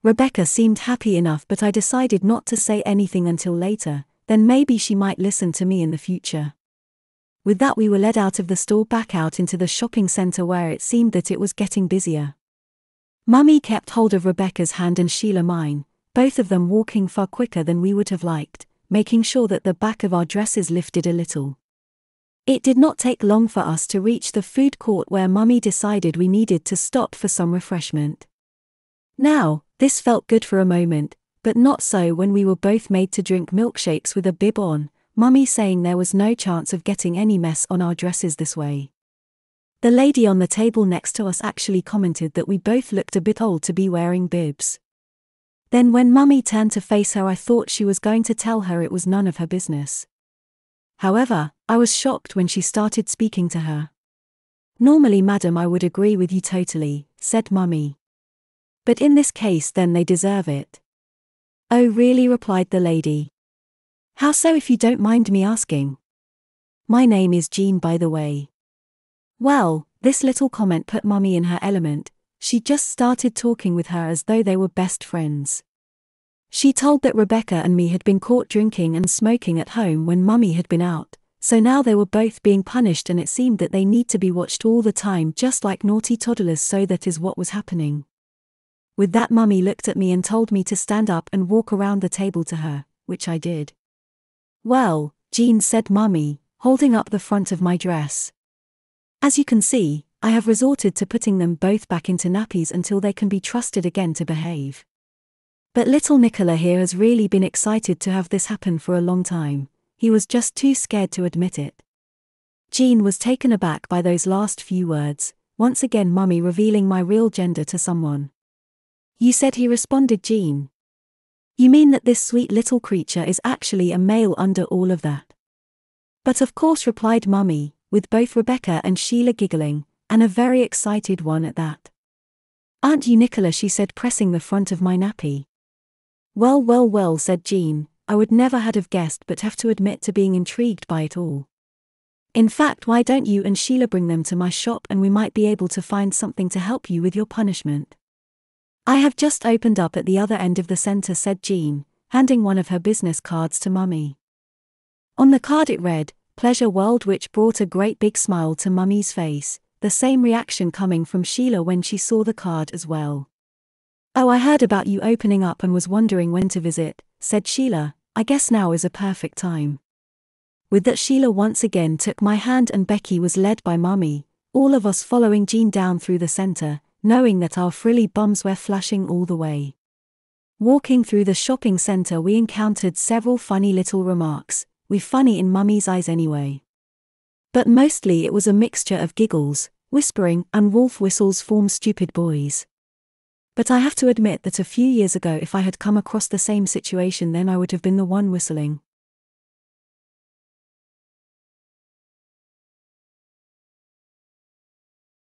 Rebecca seemed happy enough, but I decided not to say anything until later, then maybe she might listen to me in the future. With that, we were led out of the store back out into the shopping center where it seemed that it was getting busier. Mummy kept hold of Rebecca's hand and Sheila mine, both of them walking far quicker than we would have liked, making sure that the back of our dresses lifted a little. It did not take long for us to reach the food court where Mummy decided we needed to stop for some refreshment. Now, this felt good for a moment, but not so when we were both made to drink milkshakes with a bib on, Mummy saying there was no chance of getting any mess on our dresses this way. The lady on the table next to us actually commented that we both looked a bit old to be wearing bibs. Then when Mummy turned to face her, I thought she was going to tell her it was none of her business. However, I was shocked when she started speaking to her. "Normally, madam, I would agree with you totally," said Mummy. "But in this case, then they deserve it." "Oh really?" replied the lady. "How so, if you don't mind me asking?" "My name is Jean, by the way." Well, this little comment put Mummy in her element. She just started talking with her as though they were best friends. She told that Rebecca and me had been caught drinking and smoking at home when Mummy had been out, so now they were both being punished, and it seemed that they need to be watched all the time, just like naughty toddlers. So that is what was happening. With that, Mummy looked at me and told me to stand up and walk around the table to her, which I did. "Well, Jean," said Mummy, holding up the front of my dress. "As you can see, I have resorted to putting them both back into nappies until they can be trusted again to behave. But little Nicola here has really been excited to have this happen for a long time. He was just too scared to admit it." Jean was taken aback by those last few words, once again Mummy revealing my real gender to someone. "You said he," responded Jean. "You mean that this sweet little creature is actually a male under all of that?" "But of course," replied Mummy, with both Rebecca and Sheila giggling, and a very excited one at that. "Aren't you, Nicola?" she said, pressing the front of my nappy. Well, said Jean, "I would never have guessed, but have to admit to being intrigued by it all. In fact, why don't you and Sheila bring them to my shop and we might be able to find something to help you with your punishment? I have just opened up at the other end of the center," said Jean, handing one of her business cards to Mummy. On the card it read, "Pleasure World," which brought a great big smile to Mummy's face, the same reaction coming from Sheila when she saw the card as well. "Oh, I heard about you opening up and was wondering when to visit," said Sheila. "I guess now is a perfect time." With that, Sheila once again took my hand and Becky was led by Mummy, all of us following Jean down through the center, knowing that our frilly bums were flashing all the way. Walking through the shopping center, we encountered several funny little remarks, funny in Mummy's eyes anyway. But mostly it was a mixture of giggles, whispering, and wolf whistles from stupid boys. But I have to admit that a few years ago, if I had come across the same situation, then I would have been the one whistling.